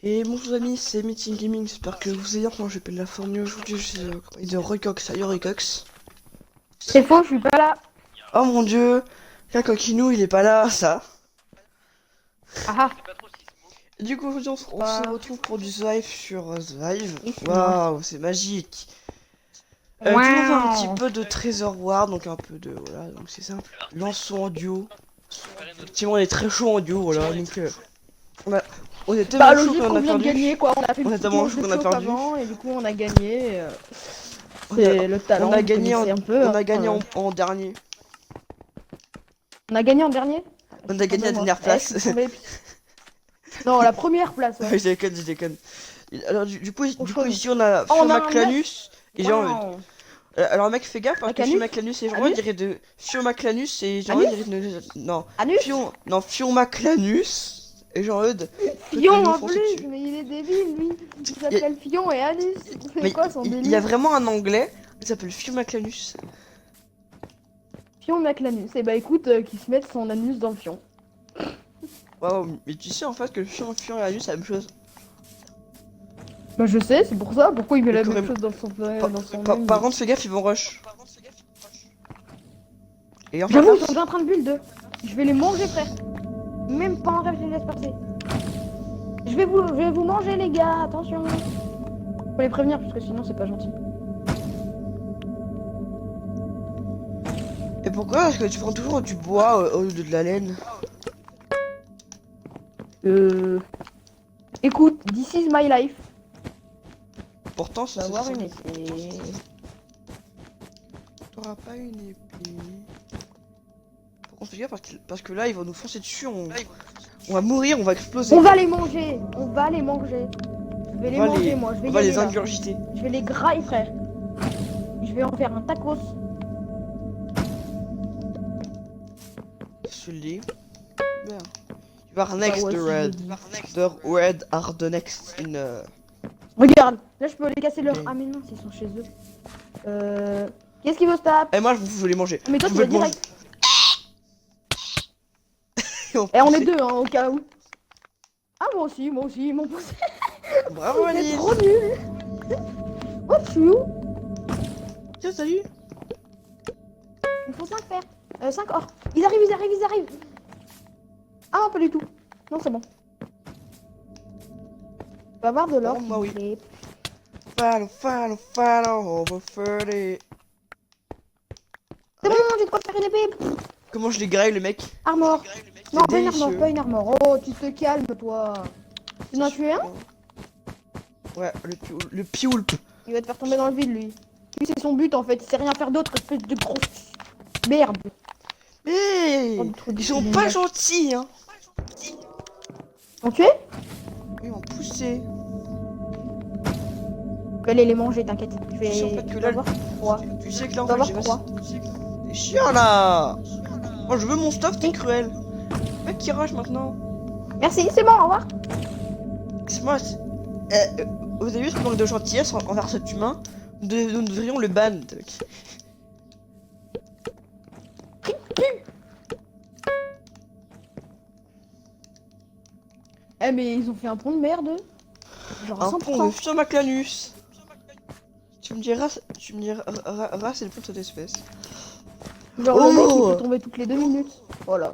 Et bonjour amis, c'est Meeting Gaming, j'espère que vous allez bien. Moi je m'appelle la formule aujourd'hui, je suis de Recox, salut Recox. C'est faux, je suis pas là. Oh mon dieu, la coquinou il est pas là, ça. Ah ah, Et du coup aujourd'hui on se bah, retrouve pour du live sur The Live. oui, c'est moi. Waouh, c'est magique. Du coup on fait un petit Waouh. peu de Treasure War, donc un peu de... Voilà, donc c'est simple. Lançon en duo. Effectivement on est très chaud en duo, voilà, donc on a... On est Bah tellement chaud logique, qu'on on a vient de perdu. gagner quoi. On a fait une On est petite tellement manche chaud de qu'on a choc perdu. avant et du coup on a gagné. On a, C'est le on talent, a vous gagné connaissez un peu. on Hein. a gagné en dernier. On a gagné en dernier. Je On suis a gagné tombée la moi. dernière Eh, je place. suis tombée. Non, la première place, ouais. Je déconne, je déconne. Alors Trop du coup chaude. ici on a Oh, on a un 9. Fiomaclanus et genre Waouh. alors mec fais gaffe parce que Macanus. Fiomaclanus et genre on Anus. dirait de Fiomaclanus et genre on Anus. dirait de non Anus. Fiomaclanus et genre de peut-être Fion nous en foncer plus, dessus. mais il est débile lui. Il Il y a, s'appelle Fion et Anus. C'est mais quoi son il y a délire? vraiment un anglais qui s'appelle Fiomaclanus. Fion Maclanus. Et bah écoute, qu'il se mette son anus dans le fion. Waouh, mais tu sais en fait que Fion et Anus c'est la même chose. Bah je sais, c'est pour ça. Pourquoi il met Mais la quand même même chose dans son, dans son nom par lui. contre fais gaffe ils vont rush. Et enfin J'avoue, là, ils sont déjà en train de build 2. Je vais les manger, frère. Même pas en rêve, je les laisse passer. Je vais vous manger, les gars. Attention. Faut les prévenir, parce que sinon, c'est pas gentil. et pourquoi est-ce que tu prends toujours du bois au lieu de la laine? Écoute, this is my life. Pourtant On va c'est avoir très une simple. épée. T'auras pas une épée. Par contre, fais gaffe parce que là, ils vont nous foncer dessus. On va mourir, on va exploser. On va les manger. On va les manger. Je vais les manger, moi. Je vais On y va aller, les là. ingurgiter. Je vais les grailler, frère. Je vais en faire un tacos. Celui. Merde. You are Bah next, ouais, the si je le red. dis. The red are the next in. Regarde. Là, je peux les casser leur... game. Ah mais non, ils sont chez eux. Qu'est-ce qu'il veut se taper? Et moi, je veux les manger. Mais toi, Je tu veux vas le manger. direct. Et on est deux, hein, au cas où. Ah, moi aussi, ils m'ont poussé. Bravo, C'est Alice. trop nul. Oh, chou. Tiens, salut. Il faut 5 fer. 5 or. Ils arrivent. Ah non, pas du tout. Non, c'est bon. On va avoir de l'or. Oh, moi, oui. s'il vous plaît. Follow, over 30. C'est bon, j'ai de quoi faire une épée. Comment je les graille, le mec? Armor. Non, pas une délicieux. armor, pas une armor. Oh, tu te calmes, toi. Tu en as tué un? Ouais, le pioulp. Il va te faire tomber dans le vide, lui. Lui, c'est son but, en fait. Il sait rien faire d'autre, espèce de grosse merde. Mais Oh, trop ils sont difficile. pas gentils, hein. Ils ont tué? Ils m'ont poussé. Je vais aller les manger, t'inquiète. Je Tu sais, en vais fait, que je vais là, avoir 3. Tu sais que là, en On va fait, voir j'ai 3. T'es chiant, là. Moi, je veux mon stuff, t'es cruel. Mec qui rush maintenant. Merci, c'est bon, au revoir. C'est moi. Vous avez vu ce manque de gentillesse envers cet humain? Nous devrions le ban. Eh, mais ils ont fait un pont de merde. Genre à Un pont de 100%. Fiomaclanus. Tu me diras, c'est le pont de cette espèce. Genre le mec, il peut tomber toutes les 2 minutes. Oh là,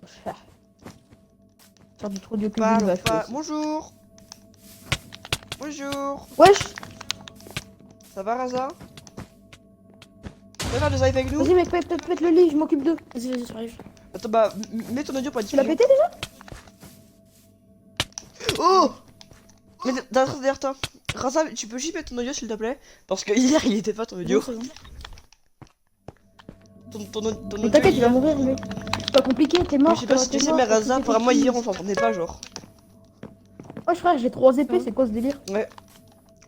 faire du trou de cuisine, va faire. Bonjour. Bonjour. Wesh. Ça va, Raza? Tu veux faire des lives avec nous? Vas-y, mec, pète le lit, je m'occupe d'eux. Vas-y, j'arrive. Attends, bah, mets ton audio pour la Tu l'as diffusion. pété déjà? Oh! Mais derrière toi. Raza, tu peux juste mettre ton audio s'il te plaît? Parce que hier il était pas ton audio. Non, c'est bon. Ton Mais audio. t'inquiète, il va mourir, lui. C'est pas compliqué, t'es mort. Je sais pas si tu sais, mais Raza, apparemment hier on s'entendait pas, genre. Wesh, frère, j'ai 3 épées, c'est quoi ce délire? Ouais.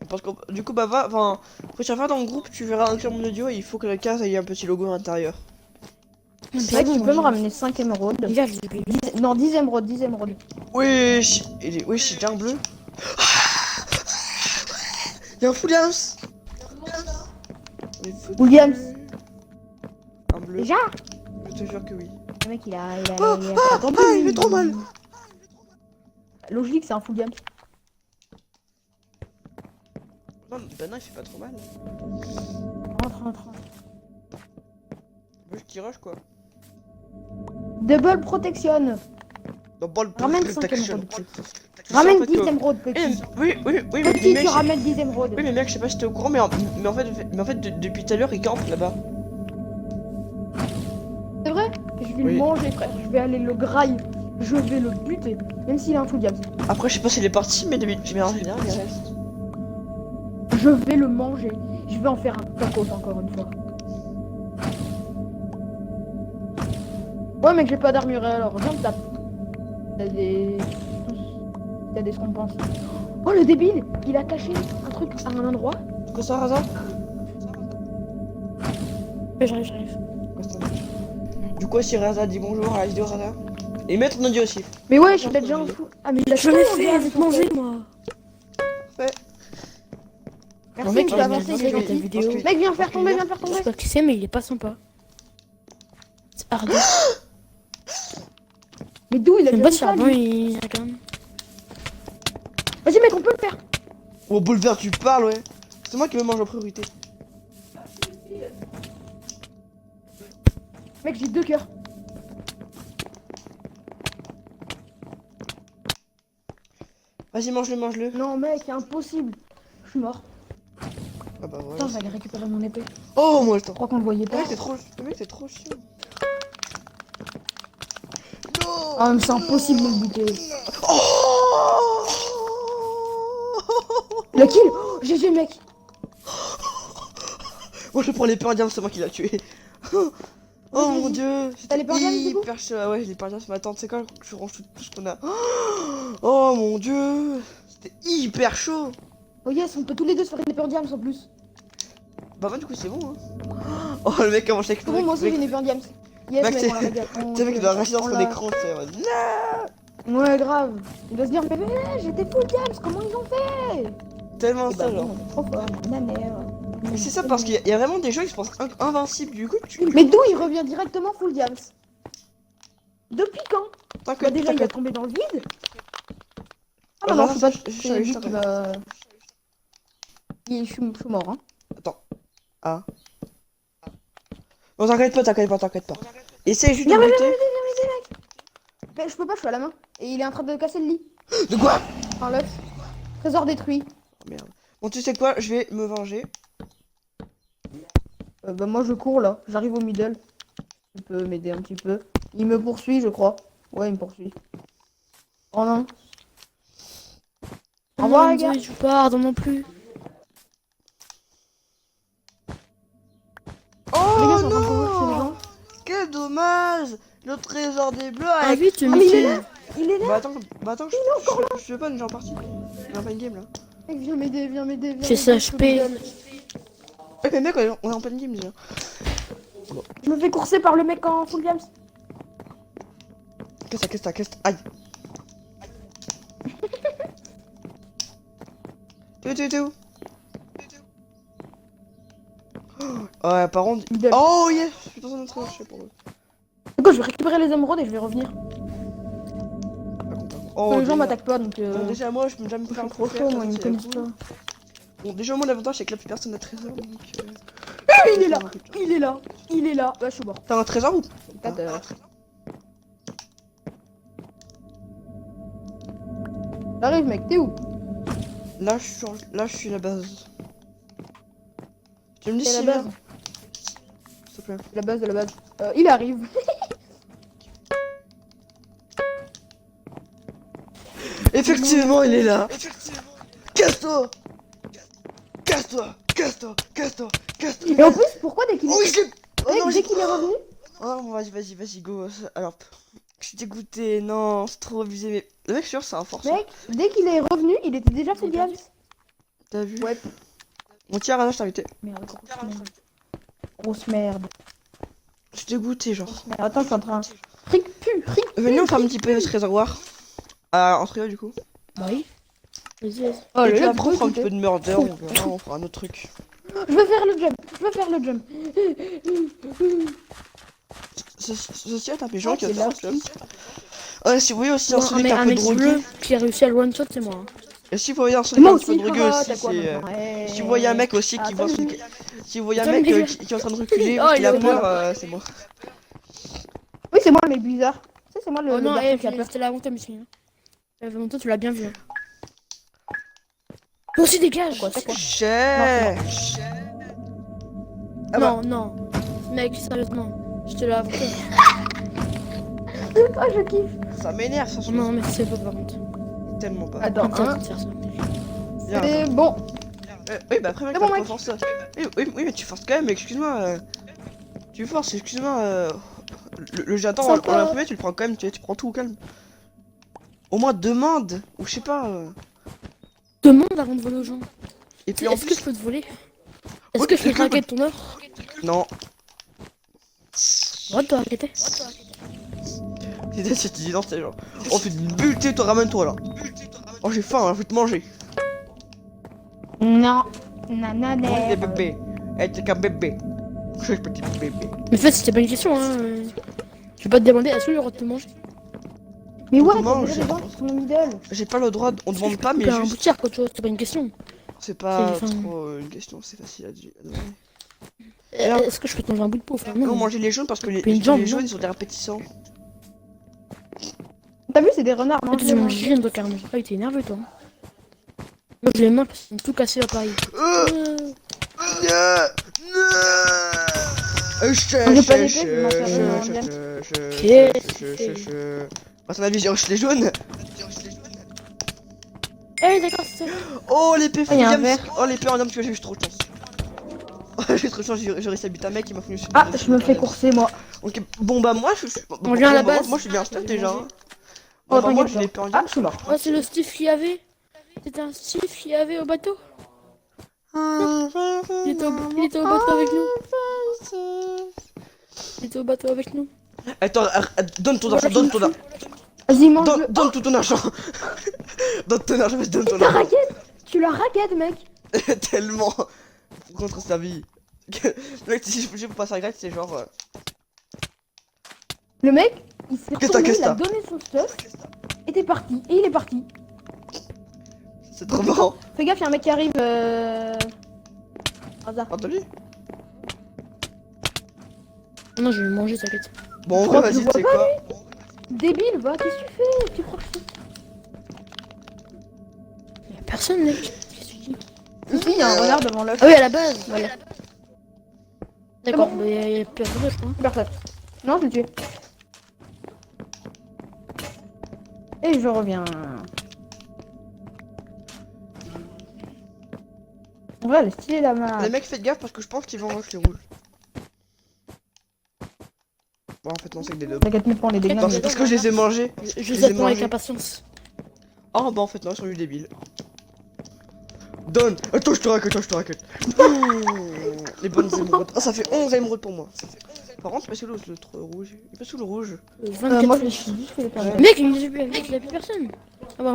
Parce que du coup, bah, enfin, prochaine fois dans le groupe, tu verras inclure mon audio et il faut que la case ait un petit logo à l'intérieur. C'est vrai que tu peux me ramener 5 émeraudes. Non, 10 émeraudes, 10 émeraudes. Wesh! Wesh, c'est déjà un bleu. Y'a un Williams! Williams. Un bleu. Déjà? Je te jure que oui. Le mec, il a Il fait trop mal! Logique, c'est un full game. Non, bah non, il fait pas trop mal. Rentre. Juste qui rush quoi. Double protection. Dans ball Ramène protection. 5 émeraudes. Ramène 10 émeraudes, Eh, petit. oui, mais Petit, mec, tu ramènes 10 émeraudes. oui, mais mec, je sais pas si t'es au courant, mais en fait, depuis tout à l'heure, il campe là-bas. C'est vrai? Je vais Oui. le manger, frère. Je vais aller le grailler. Je vais le buter. Même s'il a un full diable. Après, je sais pas s'il est parti, mais en général, il reste. Je vais le manger. Je vais en faire un tacos encore une fois. Ouais, mec, j'ai pas d'armure alors. Viens me tape. T'as des. T'as des récompenses. Oh, le débile! Il a caché un truc à un endroit. Quoi ça, Raza? J'arrive. Du coup, si Raza dit bonjour à la vidéo, Raza. Et Maître nous dit aussi. Mais ouais, je l'ai déjà un fou. Ah, mais il a Je l'ai fait avec manger, moi. Merci, mec, tu il as a avancé, bien il est fait, gentil. vidéo. parce que- Mec, viens faire parce que tomber, hier- viens faire Je sais tomber. pas qui c'est, mais il est pas sympa. C'est hard. Mais d'où il a J'aime déjà pas fait ce ça, charbon, lui? il regarde. Vas-y, mec, on peut le faire. Oh, Boulevard, tu parles, ouais. C'est moi qui me mange en priorité. Mec, j'ai 2 cœurs. Vas-y, mange-le. Non, mec, c'est impossible. Je suis mort. Ah bah Putain, voilà. je vais aller récupérer mon épée. Oh, moi le temps. Je crois qu'on le voyait Le pas. mec, t'es trop chiant. Non. Ah, mais c'est impossible de le buter. Oh. Le kill. Oh, GG, mec. Moi, je prends l'épée indienne, c'est moi qui l'a tué. Oh mon dieu, T'as l'épée indienne, du coup hyper chaud. Ouais, j'ai l'épée indienne, mais attends, c'est quand je range tout ce qu'on a. Oh mon dieu, c'était hyper chaud. Oh yes, on peut tous les deux se faire une épée en diams en plus. Bah, du coup, c'est bon. Hein. Oh, le mec commence avec C'est bon, moi aussi j'ai une épée en diams. Yes, Mec, mec, c'est- on la régale. Tu sais, mec, il doit rester dans On son l'a- écran, tu sais. Non. Ouais, grave. Il doit se dire, mais j'étais full diams, comment ils ont fait? Tellement Eh ça, bah, genre. bon, on est trop fort, ma mère. Mais c'est ça, parce qu'il y a vraiment des gens qui se pensent invincibles, du coup, Mais d'où il revient directement full diams? Depuis quand? Bah, déjà, il a t'inquiète. tombé dans le vide. Ah Oh, bah non, non, c'est pas. je C'est suis lui qui va. Je suis mort, hein. Attends. Ah. Non, t'inquiète pas. Essaye juste de Viens, viens, buter. Mais je peux pas, je suis à la main. Et il est en train de casser le lit. De quoi? Un l'œuf. Trésor détruit. Oh, merde. Bon, tu sais quoi? Je vais me venger. Bah moi je cours là, j'arrive au middle. Tu peux m'aider un petit peu. Il me poursuit je crois. Ouais il me poursuit. Oh non. Au revoir les gars. Je pars non plus. Oh Les gars sont en train de courir chez les non! gens. Quel dommage! Le trésor des bleus Ah avec... vite, Ah mais il est Mickey. là. Il est là. Bah attends, je veux pas, déjà en partie. J'ai pas une game là. Mec viens m'aider, viens m'aider. J'ai m'aider, ça je HP. suis au middle. Eh mais mec, on est en pleine game déjà. Je me fais courser par le mec en full games. Qu'est-ce que c'est? Aïe. T'es où? Oh, ouais, par contre... Middle. Oh yes! Je suis dans un autre marché pour eux. Écoute, je vais récupérer les émeraudes et je vais revenir. Oh, les gens déjà. m'attaquent pas donc Bon, déjà moi je peux déjà me je faire suis un trop trofeo, chaud, moi ils me c'est connaissent cool. pas. Bon déjà moi l'avantage c'est que là plus personne n'a de trésor donc... Il est là, il est là, il est là. Bah je suis mort. T'as un trésor ou? 4 heures. J'arrive mec, t'es où? Là je suis à la base. Tu me dis C'est si la bien, base. s'il te plaît. La base de la base. Il arrive. Effectivement il est là. Casse-toi. Et en plus, pourquoi dès qu'il est, Oui je l'ai... Oh non, dès qu'il est revenu, Oh non, vas-y, go. Alors, je suis dégoûté, non, c'est trop abusé, mais le mec, sûr, c'est un force. mec, dès qu'il est revenu, il était déjà full games. T'as vu? Ouais. Bon, tiens, Rana, je t'ai invité. Merde, grosse merde. Grosse merde. Je suis dégoûté, genre. Mais attends, je suis en train. Rick pu. Venez, on fait un petit peu ce réservoir. En trio, du coup. Bah oui. Vas-y. Oh, Et le puis gars, après, on fera un petit peu écoutez. de murder, on fera un autre truc. Je veux faire le jump. Ceci est intelligent qui c'est va là. faire ce. Ouais, si vous voyez aussi un Non, celui mais qui est un un peu mec drogué. bleu qui a réussi à le one shot, c'est moi. Hein. Et si vous voyez un son Moi un petit peu aussi, drogueux frère, aussi, t'as quoi c'est... maintenant? Si vous voyez un mec aussi qui voit son... salut. Si vous voyez un Salut, mec les gars. qui est en train de reculer, Oh, ou qu'il a il est peur, mort. c'est bon. Oui, c'est moi le mec bizarre. Ça, c'est moi Oh le non, garçon qui a peur. c'était la montagne, monsieur. La montagne, tu l'as bien vu. Hein. Toi aussi, dégage. Quoi, c'est quoi? Cher. Ah bah, Non. Mec, sérieusement. Je te l'ai inventé. Ah, je kiffe. ça m'énerve, ça, Non, mais c'est pas par contre. tellement pas. Attends, Interdit hein. de faire ça. Bien, C'est bon. oui, bah après, mec, C'est bon, t'as pas mec. forcé. Oui, mais tu forces quand même, excuse-moi. Tu forces, excuse-moi. Le j'attends, on Sympa. l'a imprimé, tu le prends quand même, tu prends tout au calme. Au moins demande, ou je sais pas. Demande avant de voler aux gens. Et puis en Est-ce que plus, je peux te voler? Est-ce Ouais, que je peux est-ce te que je raqueter ton or? non. Ouais, toi, raqueter. C'est dit non, c'est genre. On fait buter, toi, ramène-toi là. Oh, j'ai faim, hein, je vais te manger. Non. Nanana. Des bébés. Eh, t'es qu'un bébé. Je suis petit bébé. Mais en fait, c'était pas une question, hein. Je vais pas te demander, est-ce que j'ai le droit de te manger? Mais ouais, Comment t'as déjà des gens qui sont mon idole. J'ai pas le droit, on demande pas, mais T'es un juste. boutière, quoi, tu vois, c'est pas une question. C'est pas c'est- enfin- trop une question, c'est facile à dire. Est-ce que je peux te manger un bout de peau? Enfin, Non, non. manger les jaunes parce que les Une jambe, jaunes non. ils ont des répétissants. T'as vu, c'est des renards, non? En fait, tu manges rien de carrément. Ah, il était énervé, toi. Moi, je les mange parce qu'ils ont tout cassé à Paris. J'ai pas d'épée, je vais m'en faire une en À ton avis, j'ai reçu les jaunes. Eh, d'accord, c'est ça. Oh, l'épée il y a un Williams. verre. Oh, l'épée en homme, j'ai eu trop de chance. J'ai eu trop de chance, j'ai réussi à buter un mec qui m'a fini. Ah, je me fais courser, moi. Ok, bon bah moi je suis. On vient à la base. Moi je suis bien stuff déjà. Hein. Oh, Bon, bah, moi t'inquiète j'ai l'épée en pas. Ah, diamant. je suis mort. Oh, c'est le Steve qu'il y avait. C'était un Steve qu'il y avait au bateau. Il était au bateau avec nous. Il était au bateau avec nous. Attends, donne ton argent, donne ton argent. Vas-y, mange-le. Donne tout ton argent. Donne ton argent, donne ton Ta argent. raquette. Tu la raquettes, mec. Tellement. Contre sa vie. Mec, si je peux pas ça grette, c'est genre. Le mec, il s'est Qu'est-ce que retourné, il t'as a donné son stuff. Et t'es parti. Et il est parti. C'est trop marrant. Fais gaffe, y'a un mec qui arrive. Hasard. Entendu? Non, je vais le manger, t'inquiète. Bon, en crois vrai, que je vas-y, vois tu sais pas, quoi? Débile, va, qu'est-ce que tu fais? Tu crois que je Y'a personne, mec. Qu'est-ce que tu dis? Si, il y a un renard devant l'œuf. Ah oui, à la base. Voilà. D'accord, bon. mais y'a personne, je crois. Personne. Non, je l'ai tué. Et je reviens. En vrai, elle est stylée la main. Les mecs, faites gaffe parce que je pense qu'ils vont avec les rouges. Bon, en fait, non, c'est que des deux. T'inquiète, mais pas, on les Non, déglingue. c'est parce que je les ai mangés. Je les les ai attends avec mangés. impatience. Oh, bah en fait, non, ils sont juste débiles. Donne. Attends, je te raquette. Ouh, les bonnes émeraudes. Ah, ça fait 11 émeraudes pour moi. Par contre, c'est pas sous le rouge. Il est pas sous le rouge. 24. Moi, je suis dit, je fais les perles. Mec, il n'y a plus personne. Ah bah,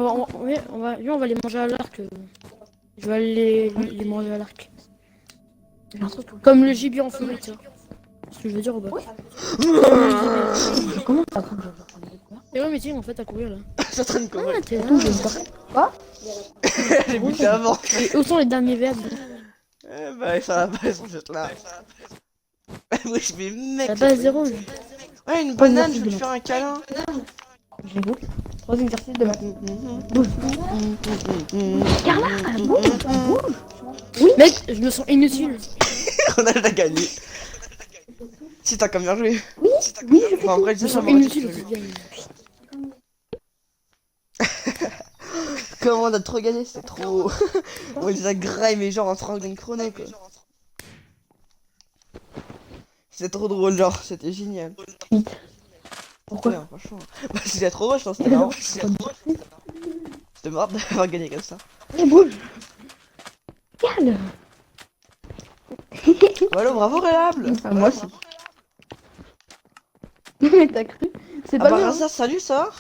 on va les manger à l'arc. Je vais aller les manger à l'arc. Comme le gibier en forêt, tu vois. C'est ce que je veux dire ou pas? Comment ça prend? Et ouais, mais tiens, en fait, à courir là. Ça traîne comme Ah, t'es là. Quoi? J'ai buté avant. Et où sont les derniers verres? Eh bah, ça va pas, ils sont juste là. Oui, je vais mec. La base zéro. Ouais, une banane, je vais lui faire un câlin. Je l'ai 3 exercices de maths. Carla, bouge. Mec, je me sens inutile. On a déjà gagné. Si t'as comme bien joué. Oui, je fais Enfin, en vrai, Je me ça sens m'aurait inutile. été prévu. Comment on a trop gagné, c'était trop. On les a graillés, mais genre en train d'une chrono quoi. C'était trop drôle, genre, c'était génial. Pourquoi? Ouais, franchement. Bah, c'était trop drôle, je pense, c'était marrant. C'était marrant d'avoir gagné comme ça. Allez, bouge. Calme. Voilà, bravo, Réable. Ah, moi aussi. Mais t'as cru? C'est Ah pas bah, bien. ça, salut, ça.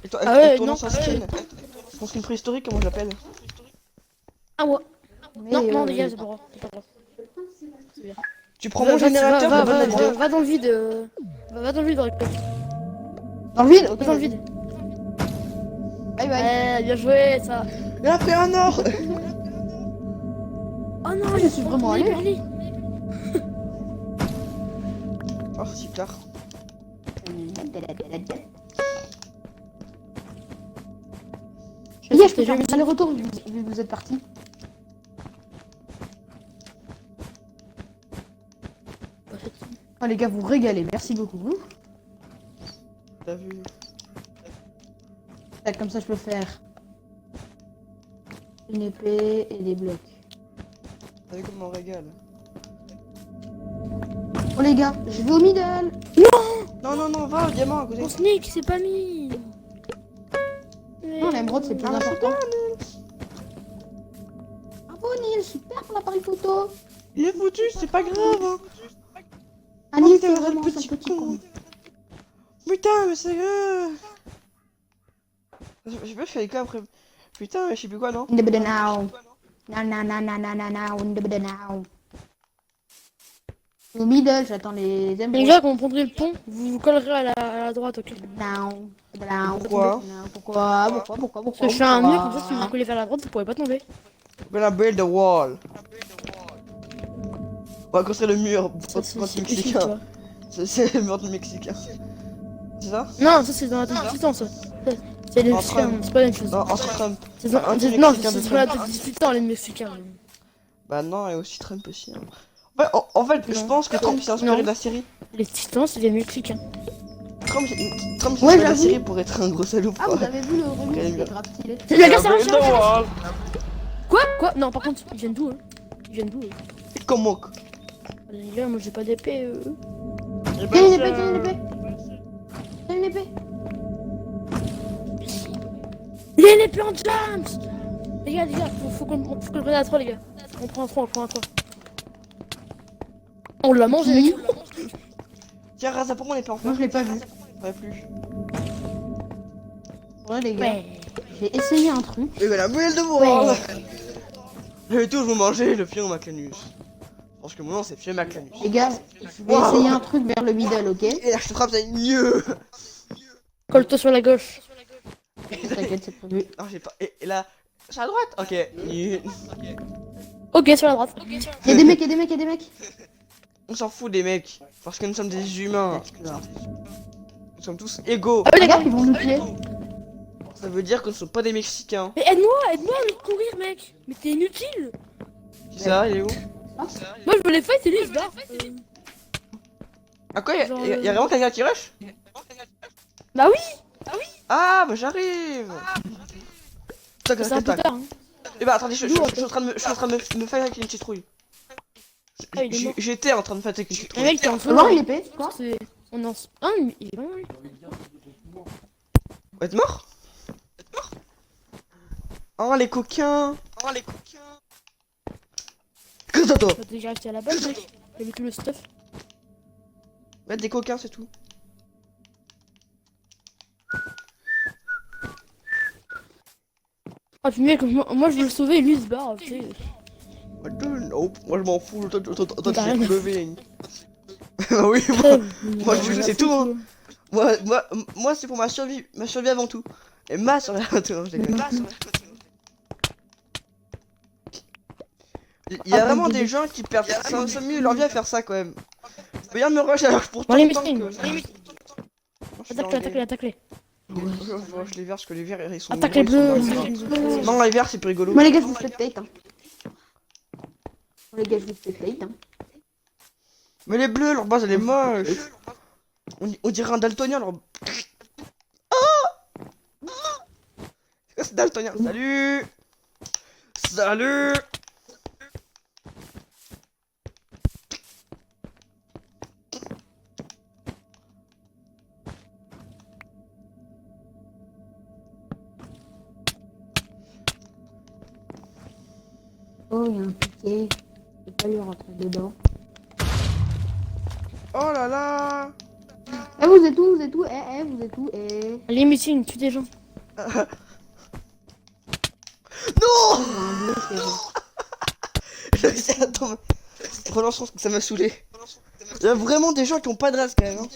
Et toi, Ah ouais, et toi, non, dans sa skin. Son skin préhistorique, comment je l'appelle? Ah ouais. Mais, Non, dégage, c'est pas grave. Tu prends mon générateur, va, de bonne vidéo. va dans le vide. Va dans le vide, Recto. Dans le vide? Va dans le vide. Bye bye. Ouais, bien joué, ça. Il a pris un or. Oh non, Je suis vraiment allé. allé. Oh, super. Yeah, je peux faire mes allers-retours vu que vous êtes partis. Oh les gars, vous régalez, merci beaucoup. T'as vu? Tac, comme ça je peux faire une épée et des blocs. T'as vu comment on régale? Oh les gars, je vais au middle. Non, non, non, va au diamant à côté. Mon sneak s'est pas mis. Non, l'émeraude c'est plus important. Bravo Nil, super pour l'appareil photo. Il est foutu, c'est pas grave. Hein. Ah Nil, t'es c'est un vraiment un petit petit con. con. Putain, mais c'est je peux faire les cas après. Putain, mais je sais plus quoi, non? Ndebede now. Now. Ndebede now. Au middle, j'attends les Les émeraudes. gars, quand vous prendrez le pont, vous vous collerez à la droite, ok? Now. Pourquoi? Pourquoi Parce que je fais un mur, comme ça, si vous vous collez vers la droite, vous pourrez pas tomber. We're gonna build the wall. On va construire le mur Ça, c'est contre utile, tu mexicain. vois. C'est le mur du mexicain. C'est ça? Non, ça c'est dans la tête du titan, ça. C'est les En Mexicains, train- c'est pas la même chose. Non, entre Trump. C'est dans- un c'est- Non, Mexicain de c'est sur la Trump. tête du titan, les Mexicains. Bah non, et aussi Trump aussi. Hein. Ouais, en fait, je Non. pense que Trump s'est inspiré Non. de la série. Les titans, c'est les Mexicains. Trump s'est Ouais, inspiré de la j'avoue. série pour être un gros salaud. Ah, vous avez vu le remix, Quel c'est mur. grave stylé. Les gars, c'est un Build the chat. wall. Quoi? Non, par contre, ils viennent d'où, eux? Ils viennent d'où, eux? Comment? Les gars, moi j'ai pas d'épée, Tiens une épée, tiens une épée. Tiens une épée. Il y a une épée en jams! Les gars, faut qu'on le à 3, les gars. On prend un 3, on prend un 3. On l'a mangé, les gars. Tiens, Raza, pourquoi on est pas en Moi je l'ai pas vu. Ouais, plus. Ouais les gars, Ouais. j'ai essayé un truc. Et voilà, build the wall. Et tous vous mangez le fion Maclanus. Parce que mon nom c'est Fion Maclanus. Les gars, je vais essayer un truc vers le middle, ok? Et là, je te frappe, c'est mieux. Colle-toi sur la gauche. T'inquiète, c'est prévu. Non, j'ai pas. Et là, sur la droite. Ok. Nul. Ok, sur la droite. Y'a des mecs, y'a des mecs, y'a des mecs. On s'en fout des mecs. Parce que nous sommes des humains. Nous sommes tous égaux. Ah oui, d'accord. Regarde, ils vont nous tuer. Ça veut dire que nous ne sommes pas des Mexicains. Mais aide-moi à me courir, mec. Mais t'es inutile. C'est ça, il est où? Moi je veux les fight et lui il se barre. Ah quoi, y'a Genre, vraiment quelqu'un qui rush? Bah oui, Ah, bah j'arrive. Tac, c'est un tac, peu tac. tard. Hein. Eh bah attendez, je D'où, suis en train de me faire avec une citrouille. Ah, il est mort. J'étais en train de me faire avec une Le citrouille. mec t'es en On solo. va voir une épée, quoi? C'est... On en... Ah, mais il est vraiment... Vous êtes mort? Oh les coquins. Que ça toi? T'as déjà resté à la base, mec. T'as vu tout le stuff. Mettre des coquins, c'est tout. Ah puis mec, moi je veux le sauver et lui il se barre, tu sais. Nope, moi je m'en fous, toi T'as tu rien es à crevé. Bah oui, moi je c'est tout hein. Moi c'est pour ma survie avant tout. Et ma survie avant tout, non, je déconne. Il y a vraiment des gens qui perdent 5 minutes leur vie à faire ça quand même. Regarde me rush alors que pourtant Bon, allez, tant Mistine, que- allez, Moi, je suis dans le game. attaque-les. Je rush les verts parce que les verts ils sont Attaque gros, les ils sont bleus. dangereux. Non les verts c'est plus rigolo. Moi les gars, je vous spectate. Hein. Les gars, je vous spectate. Hein. Mais les bleus leur base elle est moche. On dirait un daltonien leur... C'est quoi ce daltonien? Salut. Salut. Oh, il y a un piquet. Je vais pas lui rentrer dedans. Oh là là. Eh, vous êtes où? Vous êtes où? Vous êtes où? Allez, Mistine, tue des gens. Non. Un bleu, c'est Attends, relançons parce que ça m'a saoulé. Il y a vraiment des gens qui ont pas de race quand même. Hein.